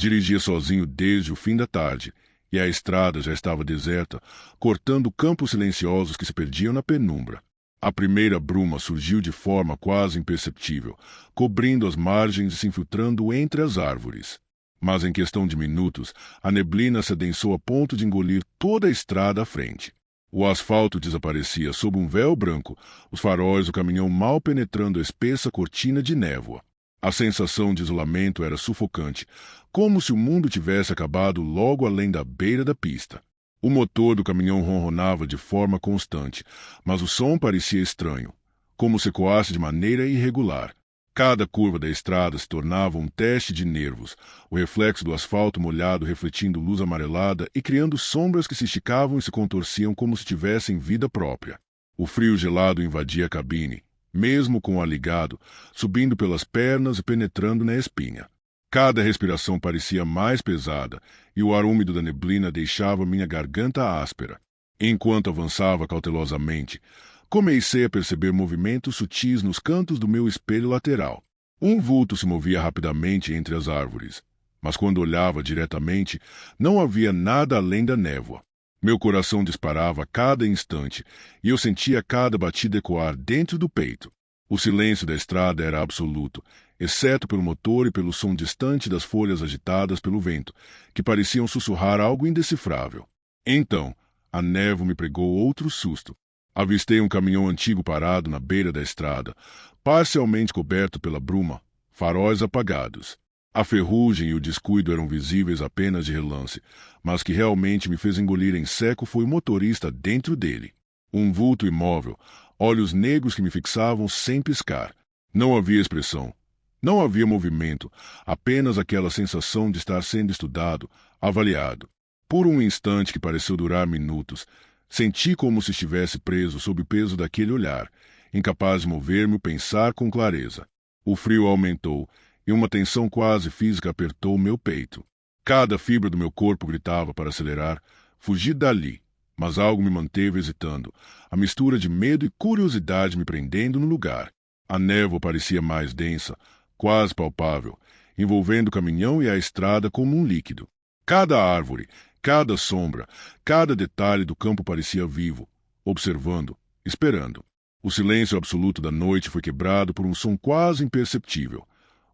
Dirigia sozinho desde o fim da tarde, e a estrada já estava deserta, cortando campos silenciosos que se perdiam na penumbra. A primeira bruma surgiu de forma quase imperceptível, cobrindo as margens e se infiltrando entre as árvores. Mas em questão de minutos, a neblina se adensou a ponto de engolir toda a estrada à frente. O asfalto desaparecia sob um véu branco, os faróis do caminhão mal penetrando a espessa cortina de névoa. A sensação de isolamento era sufocante, como se o mundo tivesse acabado logo além da beira da pista. O motor do caminhão ronronava de forma constante, mas o som parecia estranho, como se ecoasse de maneira irregular. Cada curva da estrada se tornava um teste de nervos, o reflexo do asfalto molhado refletindo luz amarelada e criando sombras que se esticavam e se contorciam como se tivessem vida própria. O frio gelado invadia a cabine, mesmo com o ar ligado, subindo pelas pernas e penetrando na espinha. Cada respiração parecia mais pesada, e o ar úmido da neblina deixava minha garganta áspera. Enquanto avançava cautelosamente, comecei a perceber movimentos sutis nos cantos do meu espelho lateral. Um vulto se movia rapidamente entre as árvores, mas quando olhava diretamente, não havia nada além da névoa. Meu coração disparava a cada instante, e eu sentia cada batida ecoar dentro do peito. O silêncio da estrada era absoluto, exceto pelo motor e pelo som distante das folhas agitadas pelo vento, que pareciam sussurrar algo indecifrável. Então, a névoa me pregou outro susto. Avistei um caminhão antigo parado na beira da estrada, parcialmente coberto pela bruma, faróis apagados. A ferrugem e o descuido eram visíveis apenas de relance, mas que realmente me fez engolir em seco foi o motorista dentro dele. Um vulto imóvel, olhos negros que me fixavam sem piscar. Não havia expressão. Não havia movimento, apenas aquela sensação de estar sendo estudado, avaliado. Por um instante que pareceu durar minutos, senti como se estivesse preso sob o peso daquele olhar, incapaz de mover-me ou pensar com clareza. O frio aumentou, e uma tensão quase física apertou meu peito. Cada fibra do meu corpo gritava para acelerar, fugir dali, mas algo me manteve hesitando, a mistura de medo e curiosidade me prendendo no lugar. A névoa parecia mais densa, quase palpável, envolvendo o caminhão e a estrada como um líquido. Cada árvore, cada sombra, cada detalhe do campo parecia vivo, observando, esperando. O silêncio absoluto da noite foi quebrado por um som quase imperceptível.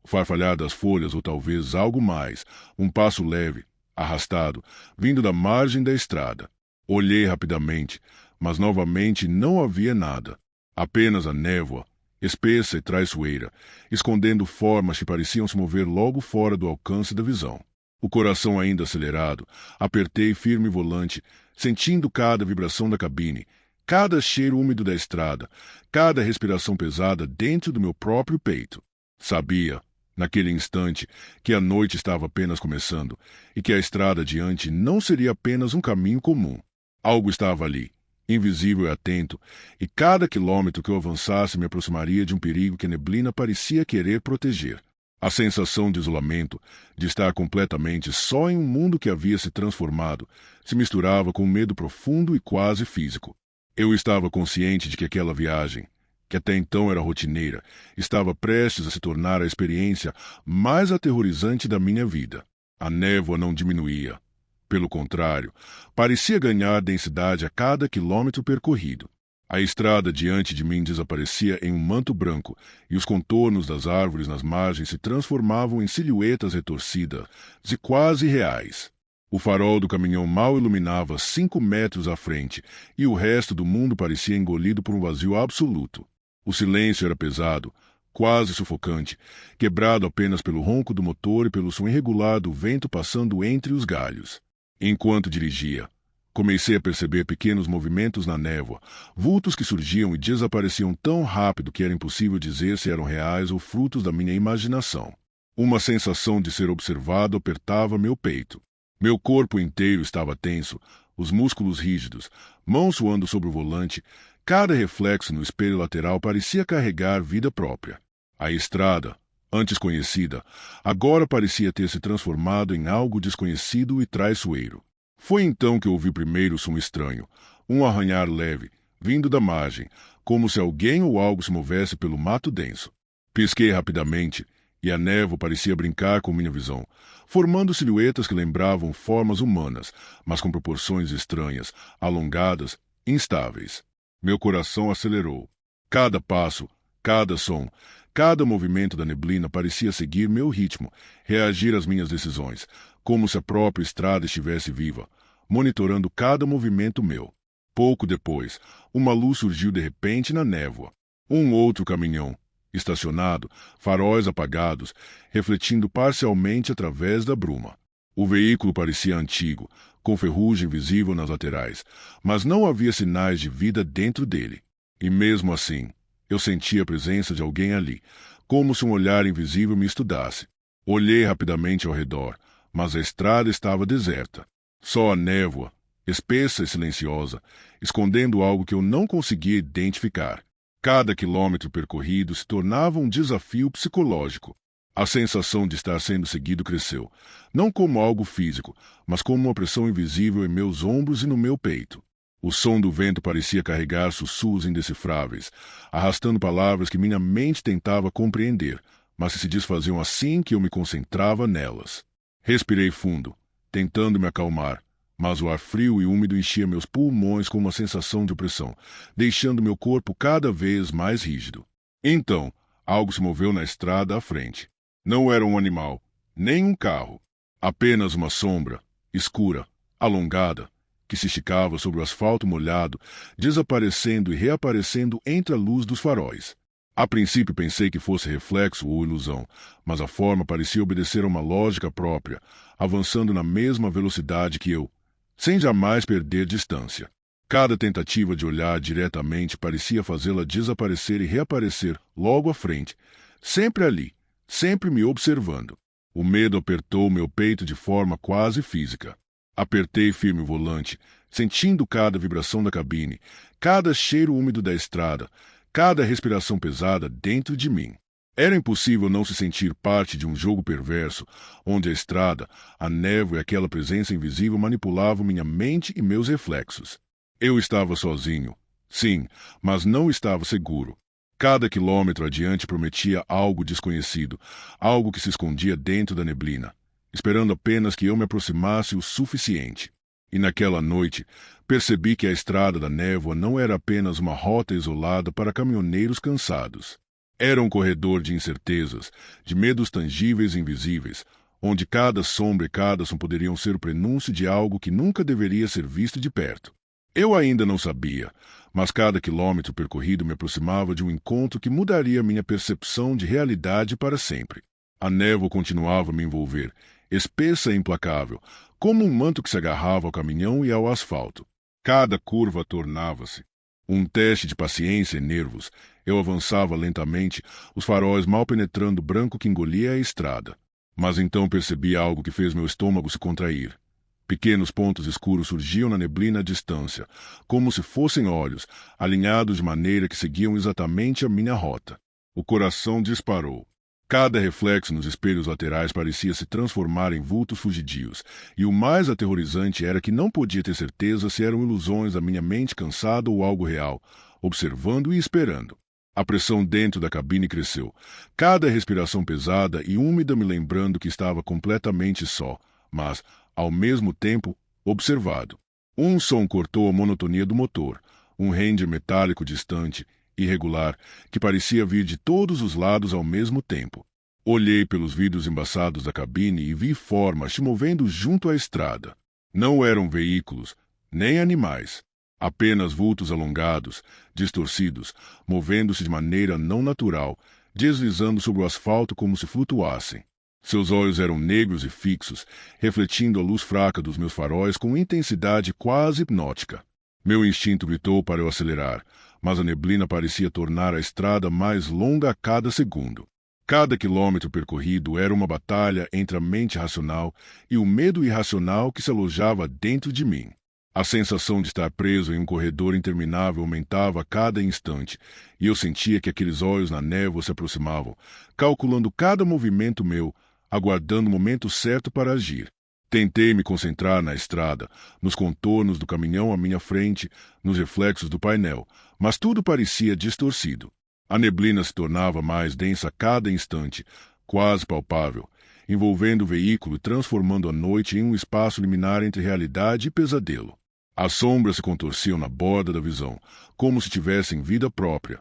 O farfalhar das folhas ou talvez algo mais, um passo leve, arrastado, vindo da margem da estrada. Olhei rapidamente, mas novamente não havia nada. Apenas a névoa, espessa e traiçoeira, escondendo formas que pareciam se mover logo fora do alcance da visão. O coração ainda acelerado, apertei firme o volante, sentindo cada vibração da cabine, cada cheiro úmido da estrada, cada respiração pesada dentro do meu próprio peito. Sabia, naquele instante, que a noite estava apenas começando e que a estrada adiante não seria apenas um caminho comum. Algo estava ali, invisível e atento, e cada quilômetro que eu avançasse me aproximaria de um perigo que a neblina parecia querer proteger. A sensação de isolamento, de estar completamente só em um mundo que havia se transformado, se misturava com um medo profundo e quase físico. Eu estava consciente de que aquela viagem, que até então era rotineira, estava prestes a se tornar a experiência mais aterrorizante da minha vida. A névoa não diminuía. Pelo contrário, parecia ganhar densidade a cada quilômetro percorrido. A estrada diante de mim desaparecia em um manto branco, e os contornos das árvores nas margens se transformavam em silhuetas retorcidas e quase reais. O farol do caminhão mal iluminava 5 metros à frente, e o resto do mundo parecia engolido por um vazio absoluto. O silêncio era pesado, quase sufocante, quebrado apenas pelo ronco do motor e pelo som irregular do vento passando entre os galhos. Enquanto dirigia, comecei a perceber pequenos movimentos na névoa, vultos que surgiam e desapareciam tão rápido que era impossível dizer se eram reais ou frutos da minha imaginação. Uma sensação de ser observado apertava meu peito. Meu corpo inteiro estava tenso, os músculos rígidos, mãos suando sobre o volante, cada reflexo no espelho lateral parecia carregar vida própria. A estrada, antes conhecida, agora parecia ter se transformado em algo desconhecido e traiçoeiro. Foi então que ouvi primeiro o som estranho, um arranhar leve, vindo da margem, como se alguém ou algo se movesse pelo mato denso. Pisquei rapidamente, e a névoa parecia brincar com minha visão, formando silhuetas que lembravam formas humanas, mas com proporções estranhas, alongadas, instáveis. Meu coração acelerou. Cada passo, cada som, cada movimento da neblina parecia seguir meu ritmo, reagir às minhas decisões, como se a própria estrada estivesse viva, monitorando cada movimento meu. Pouco depois, uma luz surgiu de repente na névoa. Um outro caminhão, estacionado, faróis apagados, refletindo parcialmente através da bruma. O veículo parecia antigo, com ferrugem visível nas laterais, mas não havia sinais de vida dentro dele. E mesmo assim, eu sentia a presença de alguém ali, como se um olhar invisível me estudasse. Olhei rapidamente ao redor, mas a estrada estava deserta. Só a névoa, espessa e silenciosa, escondendo algo que eu não conseguia identificar. Cada quilômetro percorrido se tornava um desafio psicológico. A sensação de estar sendo seguido cresceu, não como algo físico, mas como uma pressão invisível em meus ombros e no meu peito. O som do vento parecia carregar sussurros indecifráveis, arrastando palavras que minha mente tentava compreender, mas que se desfaziam assim que eu me concentrava nelas. Respirei fundo, tentando me acalmar, mas o ar frio e úmido enchia meus pulmões com uma sensação de opressão, deixando meu corpo cada vez mais rígido. Então, algo se moveu na estrada à frente. Não era um animal, nem um carro. Apenas uma sombra, escura, alongada, que se esticava sobre o asfalto molhado, desaparecendo e reaparecendo entre a luz dos faróis. A princípio pensei que fosse reflexo ou ilusão, mas a forma parecia obedecer a uma lógica própria, avançando na mesma velocidade que eu, sem jamais perder distância. Cada tentativa de olhar diretamente parecia fazê-la desaparecer e reaparecer logo à frente, sempre ali, sempre me observando. O medo apertou meu peito de forma quase física. Apertei firme o volante, sentindo cada vibração da cabine, cada cheiro úmido da estrada, cada respiração pesada dentro de mim. Era impossível não se sentir parte de um jogo perverso, onde a estrada, a névoa e aquela presença invisível manipulavam minha mente e meus reflexos. Eu estava sozinho, sim, mas não estava seguro. Cada quilômetro adiante prometia algo desconhecido, algo que se escondia dentro da neblina, esperando apenas que eu me aproximasse o suficiente. E naquela noite, percebi que a estrada da névoa não era apenas uma rota isolada para caminhoneiros cansados. Era um corredor de incertezas, de medos tangíveis e invisíveis, onde cada sombra e cada som poderiam ser o prenúncio de algo que nunca deveria ser visto de perto. Eu ainda não sabia, mas cada quilômetro percorrido me aproximava de um encontro que mudaria minha percepção de realidade para sempre. A névoa continuava a me envolver, espessa e implacável, como um manto que se agarrava ao caminhão e ao asfalto. Cada curva tornava-se um teste de paciência e nervos. Eu avançava lentamente, os faróis mal penetrando o branco que engolia a estrada. Mas então percebi algo que fez meu estômago se contrair. Pequenos pontos escuros surgiam na neblina à distância, como se fossem olhos, alinhados de maneira que seguiam exatamente a minha rota. O coração disparou. Cada reflexo nos espelhos laterais parecia se transformar em vultos fugidios, e o mais aterrorizante era que não podia ter certeza se eram ilusões da minha mente cansada ou algo real, observando e esperando. A pressão dentro da cabine cresceu, cada respiração pesada e úmida me lembrando que estava completamente só, mas, ao mesmo tempo, observado. Um som cortou a monotonia do motor, um render metálico distante, irregular, que parecia vir de todos os lados ao mesmo tempo. Olhei pelos vidros embaçados da cabine e vi formas se movendo junto à estrada. Não eram veículos, nem animais. Apenas vultos alongados, distorcidos, movendo-se de maneira não natural, deslizando sobre o asfalto como se flutuassem. Seus olhos eram negros e fixos, refletindo a luz fraca dos meus faróis com intensidade quase hipnótica. Meu instinto gritou para eu acelerar, mas a neblina parecia tornar a estrada mais longa a cada segundo. Cada quilômetro percorrido era uma batalha entre a mente racional e o medo irracional que se alojava dentro de mim. A sensação de estar preso em um corredor interminável aumentava a cada instante, e eu sentia que aqueles olhos na névoa se aproximavam, calculando cada movimento meu, aguardando o momento certo para agir. Tentei me concentrar na estrada, nos contornos do caminhão à minha frente, nos reflexos do painel, mas tudo parecia distorcido. A neblina se tornava mais densa a cada instante, quase palpável, envolvendo o veículo e transformando a noite em um espaço liminar entre realidade e pesadelo. As sombras se contorciam na borda da visão, como se tivessem vida própria.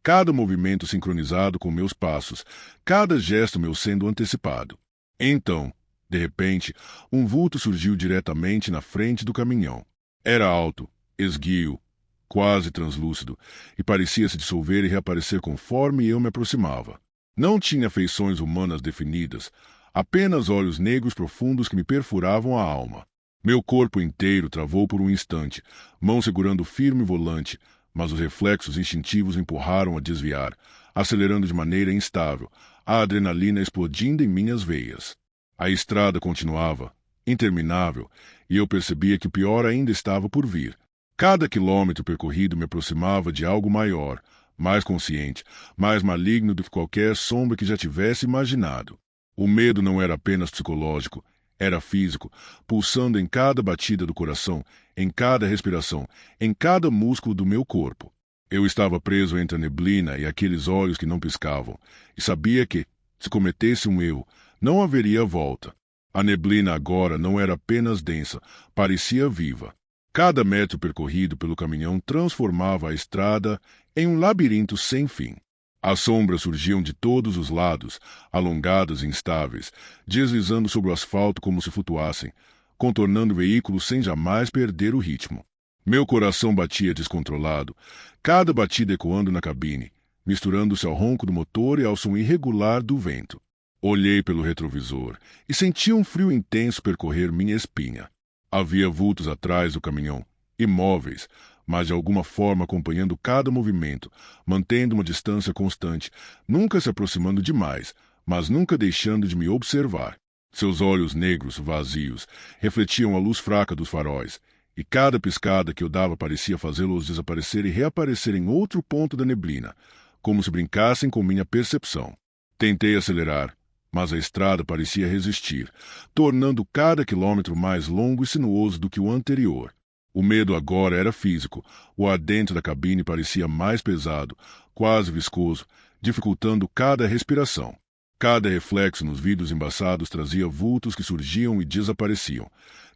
Cada movimento sincronizado com meus passos, cada gesto meu sendo antecipado. Então, de repente, um vulto surgiu diretamente na frente do caminhão. Era alto, esguio, quase translúcido, e parecia se dissolver e reaparecer conforme eu me aproximava. Não tinha feições humanas definidas, apenas olhos negros profundos que me perfuravam a alma. Meu corpo inteiro travou por um instante, mão segurando firme o volante, mas os reflexos instintivos me empurraram a desviar, acelerando de maneira instável, a adrenalina explodindo em minhas veias. A estrada continuava, interminável, e eu percebia que o pior ainda estava por vir. Cada quilômetro percorrido me aproximava de algo maior, mais consciente, mais maligno do que qualquer sombra que já tivesse imaginado. O medo não era apenas psicológico, era físico, pulsando em cada batida do coração, em cada respiração, em cada músculo do meu corpo. Eu estava preso entre a neblina e aqueles olhos que não piscavam, e sabia que, se cometesse um erro, não haveria volta. A neblina agora não era apenas densa, parecia viva. Cada metro percorrido pelo caminhão transformava a estrada em um labirinto sem fim. As sombras surgiam de todos os lados, alongadas e instáveis, deslizando sobre o asfalto como se flutuassem, contornando o veículo sem jamais perder o ritmo. Meu coração batia descontrolado, cada batida ecoando na cabine, misturando-se ao ronco do motor e ao som irregular do vento. Olhei pelo retrovisor e senti um frio intenso percorrer minha espinha. Havia vultos atrás do caminhão, imóveis, mas de alguma forma acompanhando cada movimento, mantendo uma distância constante, nunca se aproximando demais, mas nunca deixando de me observar. Seus olhos negros, vazios, refletiam a luz fraca dos faróis, e cada piscada que eu dava parecia fazê-los desaparecer e reaparecer em outro ponto da neblina, como se brincassem com minha percepção. Tentei acelerar, mas a estrada parecia resistir, tornando cada quilômetro mais longo e sinuoso do que o anterior. O medo agora era físico, o ar dentro da cabine parecia mais pesado, quase viscoso, dificultando cada respiração. Cada reflexo nos vidros embaçados trazia vultos que surgiam e desapareciam,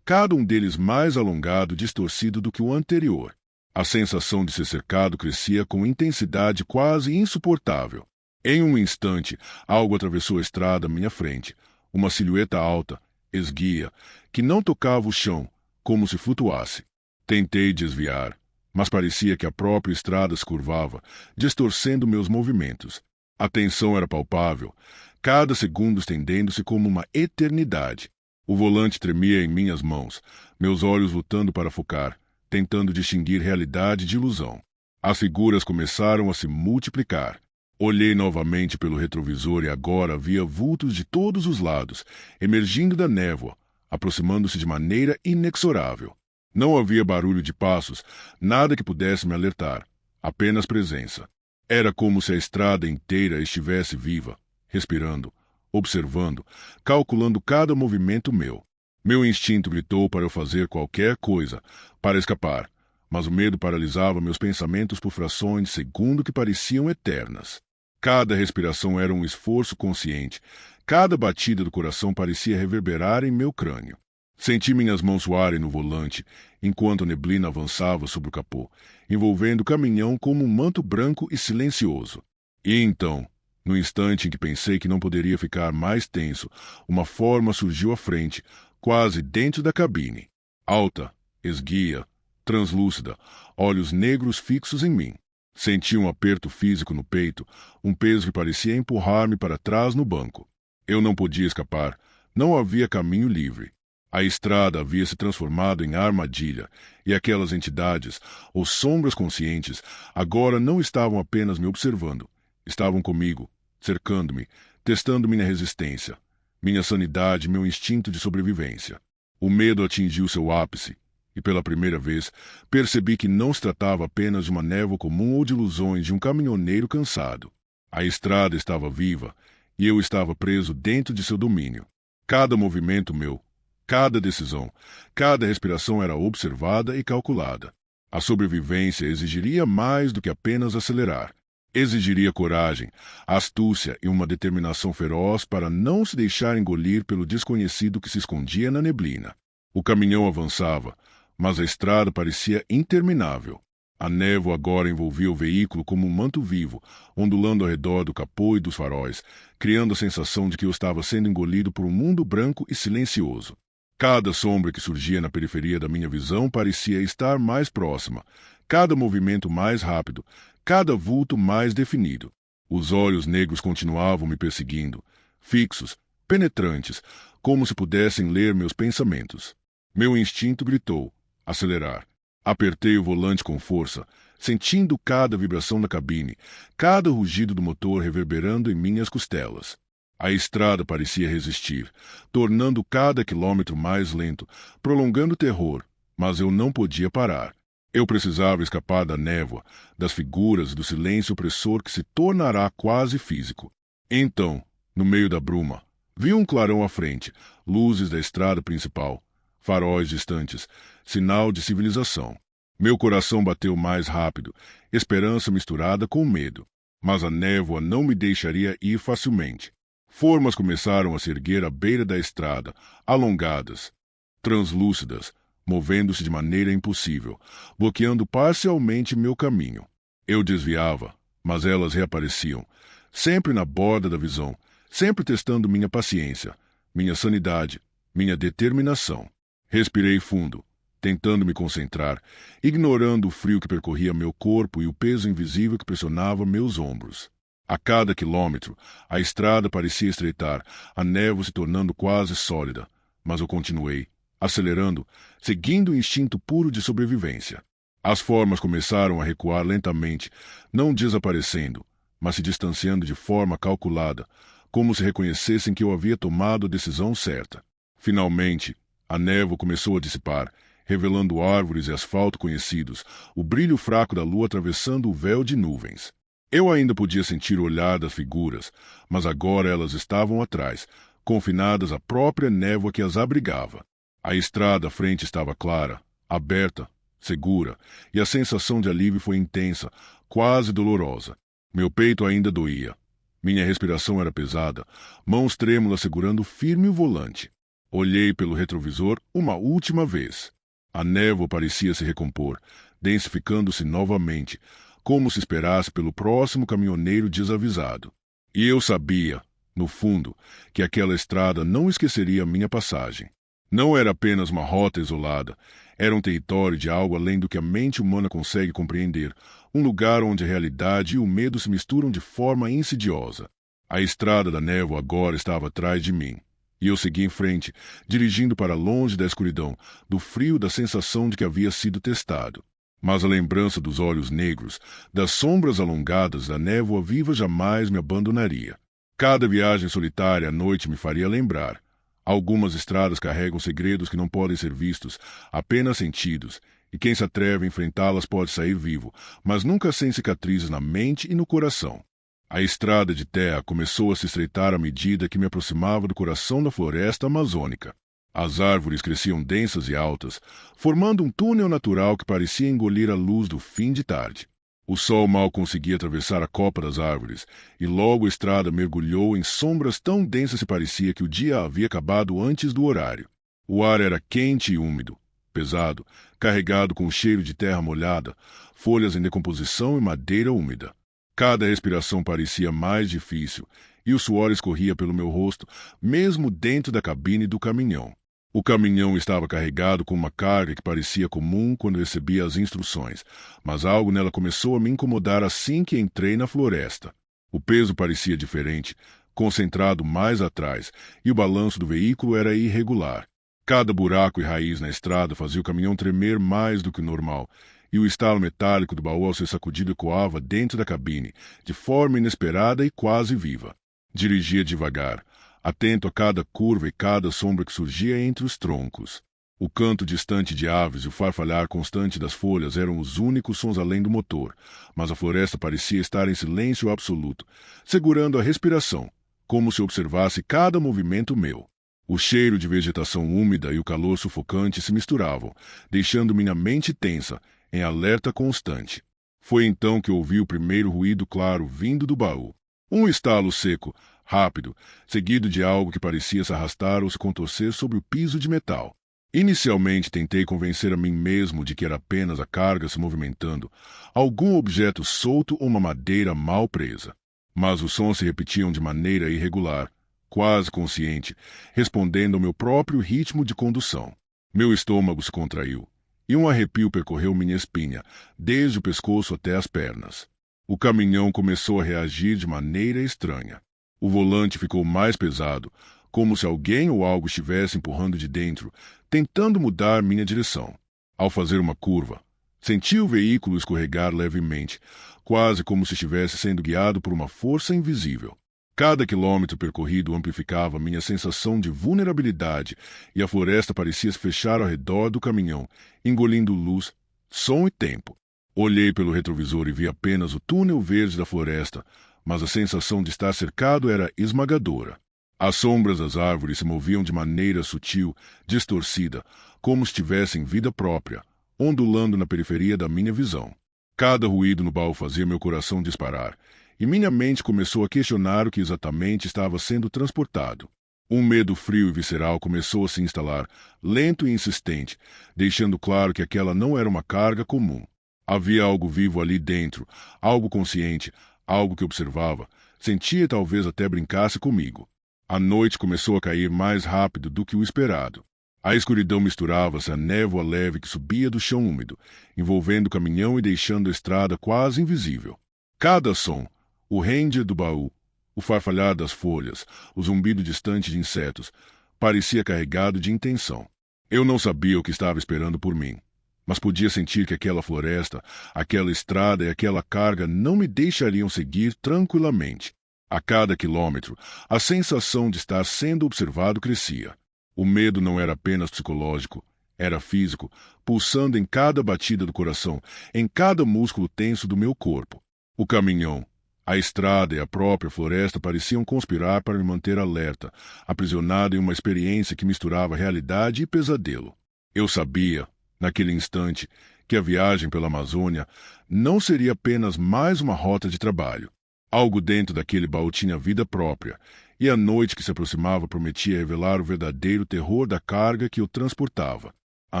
cada um deles mais alongado e distorcido do que o anterior. A sensação de ser cercado crescia com intensidade quase insuportável. Em um instante, algo atravessou a estrada à minha frente, uma silhueta alta, esguia, que não tocava o chão, como se flutuasse. Tentei desviar, mas parecia que a própria estrada se curvava, distorcendo meus movimentos. A tensão era palpável, cada segundo estendendo-se como uma eternidade. O volante tremia em minhas mãos, meus olhos lutando para focar, tentando distinguir realidade de ilusão. As figuras começaram a se multiplicar. Olhei novamente pelo retrovisor e agora via vultos de todos os lados, emergindo da névoa, aproximando-se de maneira inexorável. Não havia barulho de passos, nada que pudesse me alertar, apenas presença. Era como se a estrada inteira estivesse viva, respirando, observando, calculando cada movimento meu. Meu instinto gritou para eu fazer qualquer coisa, para escapar, mas o medo paralisava meus pensamentos por frações de segundo que pareciam eternas. Cada respiração era um esforço consciente, cada batida do coração parecia reverberar em meu crânio. Senti minhas mãos suarem no volante, enquanto a neblina avançava sobre o capô, envolvendo o caminhão como um manto branco e silencioso. E então, no instante em que pensei que não poderia ficar mais tenso, uma forma surgiu à frente, quase dentro da cabine. Alta, esguia, translúcida, olhos negros fixos em mim. Senti um aperto físico no peito, um peso que parecia empurrar-me para trás no banco. Eu não podia escapar, não havia caminho livre. A estrada havia se transformado em armadilha, e aquelas entidades, ou sombras conscientes, agora não estavam apenas me observando. Estavam comigo, cercando-me, testando minha resistência, minha sanidade e meu instinto de sobrevivência. O medo atingiu seu ápice, e pela primeira vez percebi que não se tratava apenas de uma névoa comum ou de ilusões de um caminhoneiro cansado. A estrada estava viva, e eu estava preso dentro de seu domínio. Cada movimento meu, cada decisão, cada respiração era observada e calculada. A sobrevivência exigiria mais do que apenas acelerar. Exigiria coragem, astúcia e uma determinação feroz para não se deixar engolir pelo desconhecido que se escondia na neblina. O caminhão avançava, mas a estrada parecia interminável. A névoa agora envolvia o veículo como um manto vivo, ondulando ao redor do capô e dos faróis, criando a sensação de que eu estava sendo engolido por um mundo branco e silencioso. Cada sombra que surgia na periferia da minha visão parecia estar mais próxima, cada movimento mais rápido, cada vulto mais definido. Os olhos negros continuavam me perseguindo, fixos, penetrantes, como se pudessem ler meus pensamentos. Meu instinto gritou: acelerar. Apertei o volante com força, sentindo cada vibração da cabine, cada rugido do motor reverberando em minhas costelas. A estrada parecia resistir, tornando cada quilômetro mais lento, prolongando o terror, mas eu não podia parar. Eu precisava escapar da névoa, das figuras e do silêncio opressor que se tornará quase físico. Então, no meio da bruma, vi um clarão à frente, luzes da estrada principal, faróis distantes, sinal de civilização. Meu coração bateu mais rápido, esperança misturada com medo. Mas a névoa não me deixaria ir facilmente. Formas começaram a se erguer à beira da estrada, alongadas, translúcidas, movendo-se de maneira impossível, bloqueando parcialmente meu caminho. Eu desviava, mas elas reapareciam, sempre na borda da visão, sempre testando minha paciência, minha sanidade, minha determinação. Respirei fundo, tentando me concentrar, ignorando o frio que percorria meu corpo e o peso invisível que pressionava meus ombros. A cada quilômetro, a estrada parecia estreitar, a névoa se tornando quase sólida, mas eu continuei, acelerando, seguindo o instinto puro de sobrevivência. As formas começaram a recuar lentamente, não desaparecendo, mas se distanciando de forma calculada, como se reconhecessem que eu havia tomado a decisão certa. Finalmente, a névoa começou a dissipar, revelando árvores e asfalto conhecidos, o brilho fraco da lua atravessando o véu de nuvens. Eu ainda podia sentir o olhar das figuras, mas agora elas estavam atrás, confinadas à própria névoa que as abrigava. A estrada à frente estava clara, aberta, segura, e a sensação de alívio foi intensa, quase dolorosa. Meu peito ainda doía. Minha respiração era pesada, mãos trêmulas segurando firme o volante. Olhei pelo retrovisor uma última vez. A névoa parecia se recompor, densificando-se novamente, como se esperasse pelo próximo caminhoneiro desavisado. E eu sabia, no fundo, que aquela estrada não esqueceria minha passagem. Não era apenas uma rota isolada, era um território de algo além do que a mente humana consegue compreender, um lugar onde a realidade e o medo se misturam de forma insidiosa. A estrada da névoa agora estava atrás de mim. E eu segui em frente, dirigindo para longe da escuridão, do frio da sensação de que havia sido testado. Mas a lembrança dos olhos negros, das sombras alongadas da névoa viva jamais me abandonaria. Cada viagem solitária à noite me faria lembrar. Algumas estradas carregam segredos que não podem ser vistos, apenas sentidos, e quem se atreve a enfrentá-las pode sair vivo, mas nunca sem cicatrizes na mente e no coração. A estrada de terra começou a se estreitar à medida que me aproximava do coração da floresta amazônica. As árvores cresciam densas e altas, formando um túnel natural que parecia engolir a luz do fim de tarde. O sol mal conseguia atravessar a copa das árvores, e logo a estrada mergulhou em sombras tão densas que parecia que o dia havia acabado antes do horário. O ar era quente e úmido, pesado, carregado com o cheiro de terra molhada, folhas em decomposição e madeira úmida. Cada respiração parecia mais difícil, e o suor escorria pelo meu rosto, mesmo dentro da cabine do caminhão. O caminhão estava carregado com uma carga que parecia comum quando recebia as instruções, mas algo nela começou a me incomodar assim que entrei na floresta. O peso parecia diferente, concentrado mais atrás, e o balanço do veículo era irregular. Cada buraco e raiz na estrada fazia o caminhão tremer mais do que o normal, e o estalo metálico do baú ao ser sacudido ecoava dentro da cabine, de forma inesperada e quase viva. Dirigia devagar, atento a cada curva e cada sombra que surgia entre os troncos. O canto distante de aves e o farfalhar constante das folhas eram os únicos sons além do motor, mas a floresta parecia estar em silêncio absoluto, segurando a respiração, como se observasse cada movimento meu. O cheiro de vegetação úmida e o calor sufocante se misturavam, deixando minha mente tensa, em alerta constante. Foi então que ouvi o primeiro ruído claro vindo do baú. Um estalo seco, rápido, seguido de algo que parecia se arrastar ou se contorcer sobre o piso de metal. Inicialmente tentei convencer a mim mesmo de que era apenas a carga se movimentando, algum objeto solto ou uma madeira mal presa. Mas os sons se repetiam de maneira irregular, quase consciente, respondendo ao meu próprio ritmo de condução. Meu estômago se contraiu, e um arrepio percorreu minha espinha, desde o pescoço até as pernas. O caminhão começou a reagir de maneira estranha. O volante ficou mais pesado, como se alguém ou algo estivesse empurrando de dentro, tentando mudar minha direção. Ao fazer uma curva, senti o veículo escorregar levemente, quase como se estivesse sendo guiado por uma força invisível. Cada quilômetro percorrido amplificava minha sensação de vulnerabilidade e a floresta parecia se fechar ao redor do caminhão, engolindo luz, som e tempo. Olhei pelo retrovisor e vi apenas o túnel verde da floresta, mas a sensação de estar cercado era esmagadora. As sombras das árvores se moviam de maneira sutil, distorcida, como se tivessem vida própria, ondulando na periferia da minha visão. Cada ruído no baú fazia meu coração disparar, e minha mente começou a questionar o que exatamente estava sendo transportado. Um medo frio e visceral começou a se instalar, lento e insistente, deixando claro que aquela não era uma carga comum. Havia algo vivo ali dentro, algo consciente, algo que observava, sentia e talvez até brincasse comigo. A noite começou a cair mais rápido do que o esperado. A escuridão misturava-se à névoa leve que subia do chão úmido, envolvendo o caminhão e deixando a estrada quase invisível. Cada som, o render do baú, o farfalhar das folhas, o zumbido distante de insetos, parecia carregado de intenção. Eu não sabia o que estava esperando por mim, mas podia sentir que aquela floresta, aquela estrada e aquela carga não me deixariam seguir tranquilamente. A cada quilômetro, a sensação de estar sendo observado crescia. O medo não era apenas psicológico, era físico, pulsando em cada batida do coração, em cada músculo tenso do meu corpo. O caminhão, a estrada e a própria floresta pareciam conspirar para me manter alerta, aprisionado em uma experiência que misturava realidade e pesadelo. Eu sabia, naquele instante, que a viagem pela Amazônia não seria apenas mais uma rota de trabalho. Algo dentro daquele baú tinha vida própria, e a noite que se aproximava prometia revelar o verdadeiro terror da carga que eu transportava. A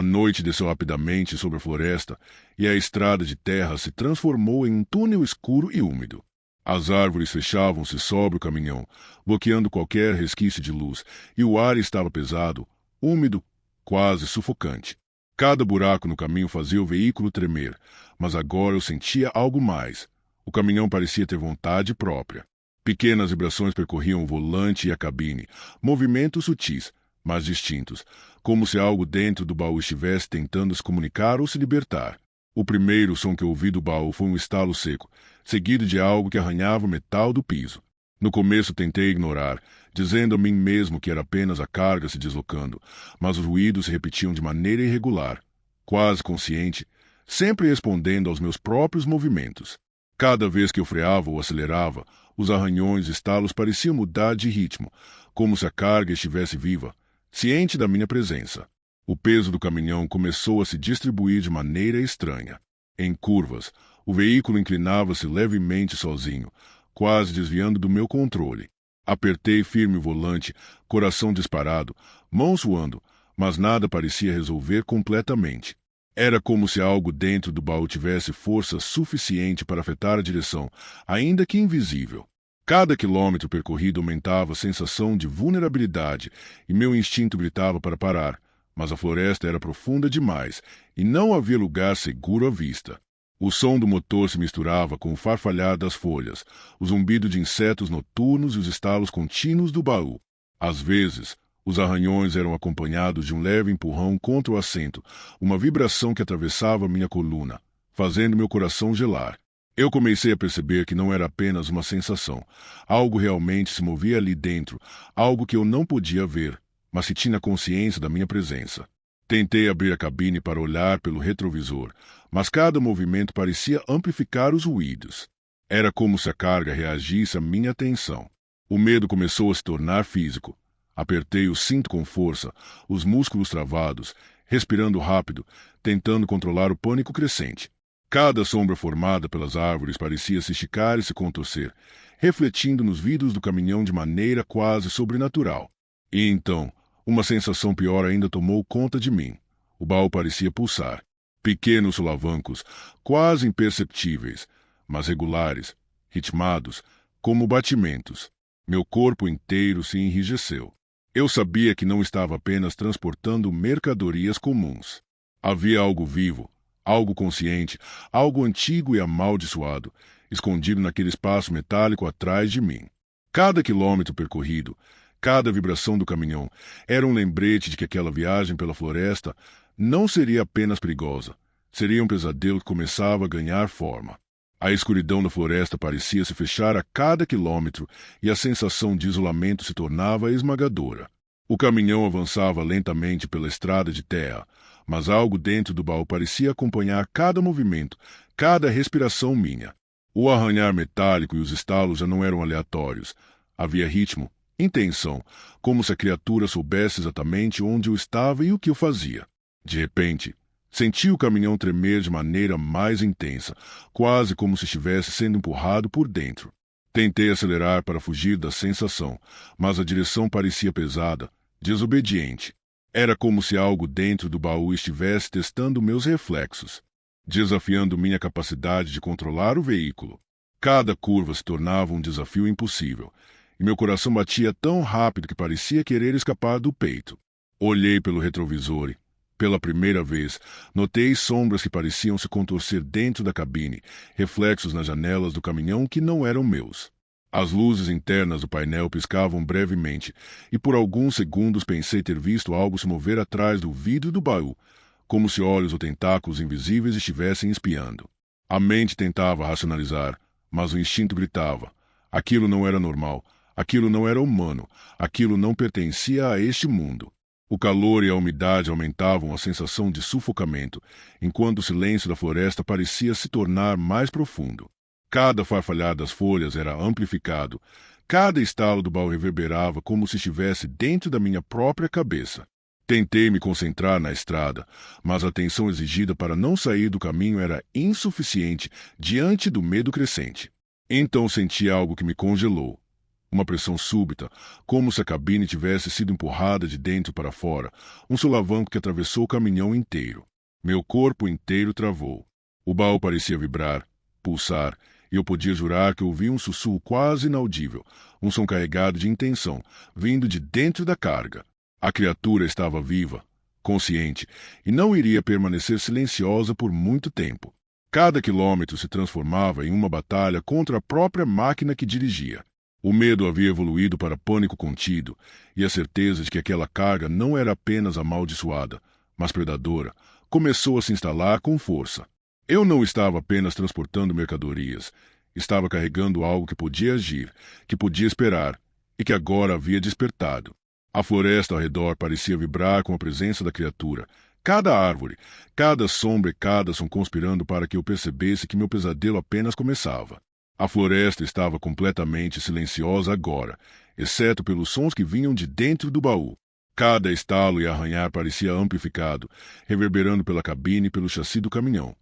noite desceu rapidamente sobre a floresta, e a estrada de terra se transformou em um túnel escuro e úmido. As árvores fechavam-se sobre o caminhão, bloqueando qualquer resquício de luz, e o ar estava pesado, úmido, quase sufocante. Cada buraco no caminho fazia o veículo tremer, mas agora eu sentia algo mais. O caminhão parecia ter vontade própria. Pequenas vibrações percorriam o volante e a cabine, movimentos sutis, mas distintos, como se algo dentro do baú estivesse tentando se comunicar ou se libertar. O primeiro som que ouvi do baú foi um estalo seco, seguido de algo que arranhava o metal do piso. No começo tentei ignorar, dizendo a mim mesmo que era apenas a carga se deslocando, mas os ruídos se repetiam de maneira irregular, quase consciente, sempre respondendo aos meus próprios movimentos. Cada vez que eu freava ou acelerava, os arranhões e estalos pareciam mudar de ritmo, como se a carga estivesse viva, ciente da minha presença. O peso do caminhão começou a se distribuir de maneira estranha. Em curvas, o veículo inclinava-se levemente sozinho, quase desviando do meu controle. Apertei firme o volante, coração disparado, mãos suando, mas nada parecia resolver completamente. Era como se algo dentro do baú tivesse força suficiente para afetar a direção, ainda que invisível. Cada quilômetro percorrido aumentava a sensação de vulnerabilidade e meu instinto gritava para parar, mas a floresta era profunda demais e não havia lugar seguro à vista. O som do motor se misturava com o farfalhar das folhas, o zumbido de insetos noturnos e os estalos contínuos do baú. Às vezes, os arranhões eram acompanhados de um leve empurrão contra o assento, uma vibração que atravessava minha coluna, fazendo meu coração gelar. Eu comecei a perceber que não era apenas uma sensação. Algo realmente se movia ali dentro, algo que eu não podia ver, mas que tinha consciência da minha presença. Tentei abrir a cabine para olhar pelo retrovisor, mas cada movimento parecia amplificar os ruídos. Era como se a carga reagisse à minha atenção. O medo começou a se tornar físico. Apertei o cinto com força, os músculos travados, respirando rápido, tentando controlar o pânico crescente. Cada sombra formada pelas árvores parecia se esticar e se contorcer, refletindo nos vidros do caminhão de maneira quase sobrenatural. E então, uma sensação pior ainda tomou conta de mim. O baú parecia pulsar. Pequenos solavancos, quase imperceptíveis, mas regulares, ritmados, como batimentos. Meu corpo inteiro se enrijeceu. Eu sabia que não estava apenas transportando mercadorias comuns. Havia algo vivo, algo consciente, algo antigo e amaldiçoado, escondido naquele espaço metálico atrás de mim. Cada quilômetro percorrido, cada vibração do caminhão, era um lembrete de que aquela viagem pela floresta não seria apenas perigosa, seria um pesadelo que começava a ganhar forma. A escuridão da floresta parecia se fechar a cada quilômetro e a sensação de isolamento se tornava esmagadora. O caminhão avançava lentamente pela estrada de terra, mas algo dentro do baú parecia acompanhar cada movimento, cada respiração minha. O arranhar metálico e os estalos já não eram aleatórios. Havia ritmo, intenção, como se a criatura soubesse exatamente onde eu estava e o que eu fazia. De repente, senti o caminhão tremer de maneira mais intensa, quase como se estivesse sendo empurrado por dentro. Tentei acelerar para fugir da sensação, mas a direção parecia pesada, desobediente. Era como se algo dentro do baú estivesse testando meus reflexos, desafiando minha capacidade de controlar o veículo. Cada curva se tornava um desafio impossível, e meu coração batia tão rápido que parecia querer escapar do peito. Olhei pelo retrovisor e, pela primeira vez, notei sombras que pareciam se contorcer dentro da cabine, reflexos nas janelas do caminhão que não eram meus. As luzes internas do painel piscavam brevemente, e por alguns segundos pensei ter visto algo se mover atrás do vidro do baú, como se olhos ou tentáculos invisíveis estivessem espiando. A mente tentava racionalizar, mas o instinto gritava. Aquilo não era normal, aquilo não era humano, aquilo não pertencia a este mundo. O calor e a umidade aumentavam a sensação de sufocamento, enquanto o silêncio da floresta parecia se tornar mais profundo. Cada farfalhar das folhas era amplificado, cada estalo do baú reverberava como se estivesse dentro da minha própria cabeça. Tentei me concentrar na estrada, mas a atenção exigida para não sair do caminho era insuficiente diante do medo crescente. Então senti algo que me congelou. Uma pressão súbita, como se a cabine tivesse sido empurrada de dentro para fora, um solavanco que atravessou o caminhão inteiro. Meu corpo inteiro travou. O baú parecia vibrar, pulsar, e eu podia jurar que ouvi um sussurro quase inaudível, um som carregado de intenção, vindo de dentro da carga. A criatura estava viva, consciente, e não iria permanecer silenciosa por muito tempo. Cada quilômetro se transformava em uma batalha contra a própria máquina que dirigia. O medo havia evoluído para pânico contido, e a certeza de que aquela carga não era apenas amaldiçoada, mas predadora, começou a se instalar com força. Eu não estava apenas transportando mercadorias, estava carregando algo que podia agir, que podia esperar, e que agora havia despertado. A floresta ao redor parecia vibrar com a presença da criatura. Cada árvore, cada sombra e cada som conspirando para que eu percebesse que meu pesadelo apenas começava. A floresta estava completamente silenciosa agora, exceto pelos sons que vinham de dentro do baú. Cada estalo e arranhar parecia amplificado, reverberando pela cabine e pelo chassi do caminhão,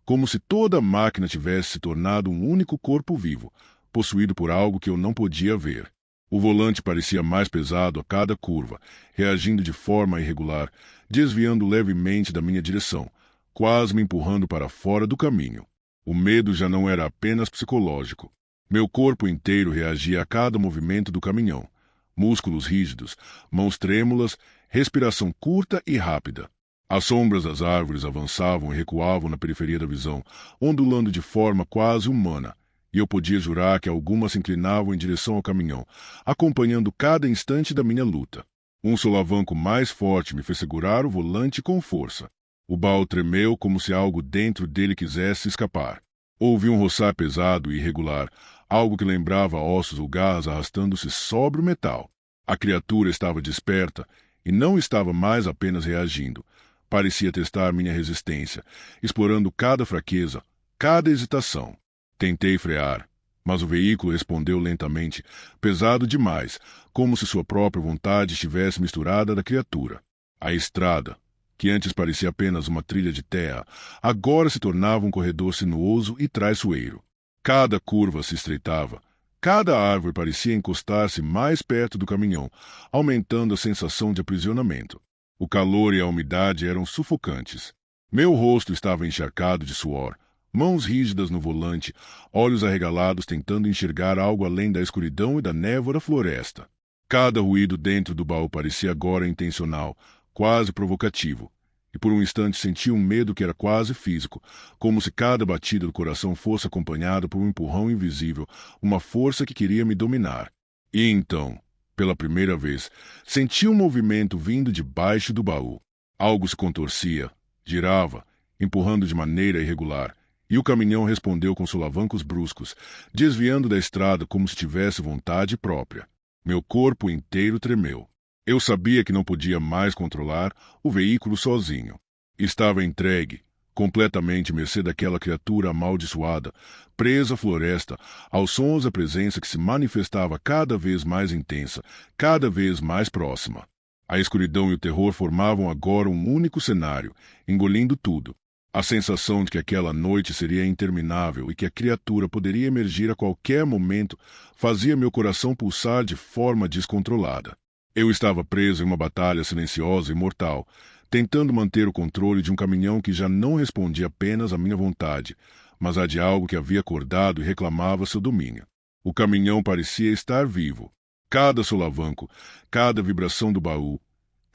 como se toda a máquina tivesse se tornado um único corpo vivo, possuído por algo que eu não podia ver. O volante parecia mais pesado a cada curva, reagindo de forma irregular, desviando levemente da minha direção, quase me empurrando para fora do caminho. O medo já não era apenas psicológico. Meu corpo inteiro reagia a cada movimento do caminhão. Músculos rígidos, mãos trêmulas, respiração curta e rápida. As sombras das árvores avançavam e recuavam na periferia da visão, ondulando de forma quase humana, e eu podia jurar que algumas se inclinavam em direção ao caminhão, acompanhando cada instante da minha luta. Um solavanco mais forte me fez segurar o volante com força. O baú tremeu como se algo dentro dele quisesse escapar. Ouvi um roçar pesado e irregular, algo que lembrava ossos ou garras arrastando-se sobre o metal. A criatura estava desperta e não estava mais apenas reagindo. Parecia testar minha resistência, explorando cada fraqueza, cada hesitação. Tentei frear, mas o veículo respondeu lentamente, pesado demais, como se sua própria vontade estivesse misturada à da criatura. A estrada, que antes parecia apenas uma trilha de terra, agora se tornava um corredor sinuoso e traiçoeiro. Cada curva se estreitava, cada árvore parecia encostar-se mais perto do caminhão, aumentando a sensação de aprisionamento. O calor e a umidade eram sufocantes. Meu rosto estava encharcado de suor, mãos rígidas no volante, olhos arregalados tentando enxergar algo além da escuridão e da névoa da floresta. Cada ruído dentro do baú parecia agora intencional, quase provocativo, e por um instante senti um medo que era quase físico, como se cada batida do coração fosse acompanhada por um empurrão invisível, uma força que queria me dominar. E então, pela primeira vez, senti um movimento vindo de baixo do baú. Algo se contorcia, girava, empurrando de maneira irregular, e o caminhão respondeu com solavancos bruscos, desviando da estrada como se tivesse vontade própria. Meu corpo inteiro tremeu. Eu sabia que não podia mais controlar o veículo sozinho. Estava entregue, completamente à mercê daquela criatura amaldiçoada, presa à floresta, aos sons da presença que se manifestava cada vez mais intensa, cada vez mais próxima. A escuridão e o terror formavam agora um único cenário, engolindo tudo. A sensação de que aquela noite seria interminável e que a criatura poderia emergir a qualquer momento fazia meu coração pulsar de forma descontrolada. Eu estava preso em uma batalha silenciosa e mortal, tentando manter o controle de um caminhão que já não respondia apenas à minha vontade, mas à de algo que havia acordado e reclamava seu domínio. O caminhão parecia estar vivo. Cada solavanco, cada vibração do baú,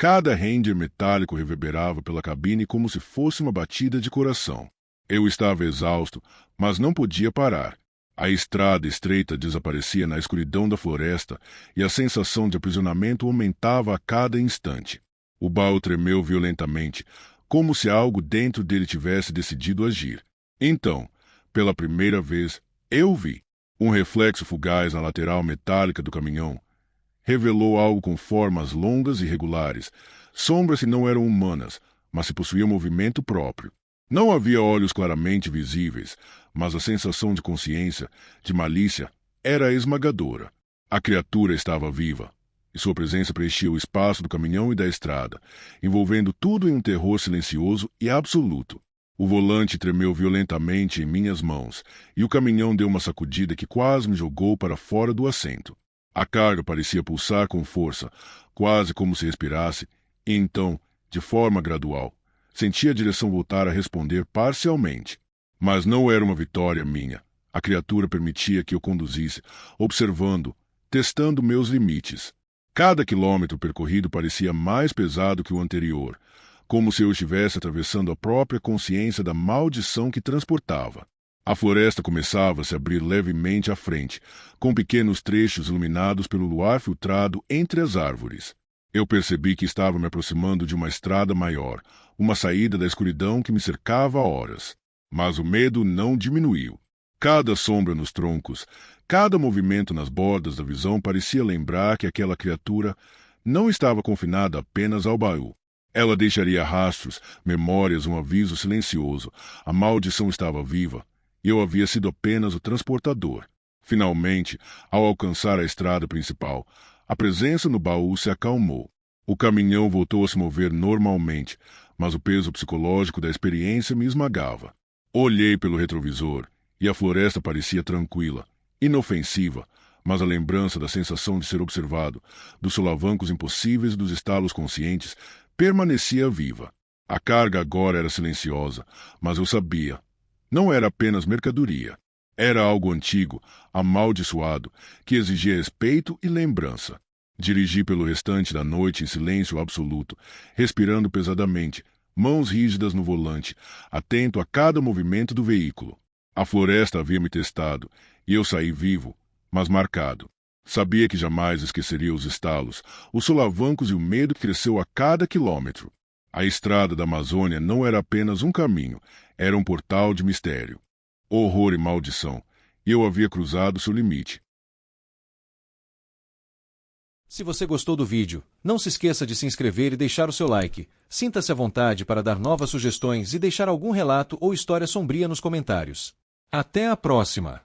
cada render metálico reverberava pela cabine como se fosse uma batida de coração. Eu estava exausto, mas não podia parar. A estrada estreita desaparecia na escuridão da floresta e a sensação de aprisionamento aumentava a cada instante. O baú tremeu violentamente, como se algo dentro dele tivesse decidido agir. Então, pela primeira vez, eu vi. Um reflexo fugaz na lateral metálica do caminhão revelou algo com formas longas e regulares, sombras que não eram humanas, mas se possuíam movimento próprio. Não havia olhos claramente visíveis, mas a sensação de consciência, de malícia, era esmagadora. A criatura estava viva, e sua presença preenchia o espaço do caminhão e da estrada, envolvendo tudo em um terror silencioso e absoluto. O volante tremeu violentamente em minhas mãos, e o caminhão deu uma sacudida que quase me jogou para fora do assento. A carga parecia pulsar com força, quase como se respirasse, e então, de forma gradual, senti a direção voltar a responder parcialmente. Mas não era uma vitória minha. A criatura permitia que eu conduzisse, observando, testando meus limites. Cada quilômetro percorrido parecia mais pesado que o anterior, como se eu estivesse atravessando a própria consciência da maldição que transportava. A floresta começava a se abrir levemente à frente, com pequenos trechos iluminados pelo luar filtrado entre as árvores. Eu percebi que estava me aproximando de uma estrada maior, uma saída da escuridão que me cercava há horas. Mas o medo não diminuiu. Cada sombra nos troncos, cada movimento nas bordas da visão parecia lembrar que aquela criatura não estava confinada apenas ao baú. Ela deixaria rastros, memórias, um aviso silencioso. A maldição estava viva, e eu havia sido apenas o transportador. Finalmente, ao alcançar a estrada principal, a presença no baú se acalmou. O caminhão voltou a se mover normalmente, mas o peso psicológico da experiência me esmagava. Olhei pelo retrovisor, e a floresta parecia tranquila, inofensiva, mas a lembrança da sensação de ser observado, dos solavancos impossíveis e dos estalos conscientes, permanecia viva. A carga agora era silenciosa, mas eu sabia. Não era apenas mercadoria. Era algo antigo, amaldiçoado, que exigia respeito e lembrança. Dirigi pelo restante da noite em silêncio absoluto, respirando pesadamente, mãos rígidas no volante, atento a cada movimento do veículo. A floresta havia me testado, e eu saí vivo, mas marcado. Sabia que jamais esqueceria os estalos, os solavancos e o medo que cresceu a cada quilômetro. A estrada da Amazônia não era apenas um caminho, era um portal de mistério. Horror e maldição, e eu havia cruzado seu limite. Se você gostou do vídeo, não se esqueça de se inscrever e deixar o seu like. Sinta-se à vontade para dar novas sugestões e deixar algum relato ou história sombria nos comentários. Até a próxima!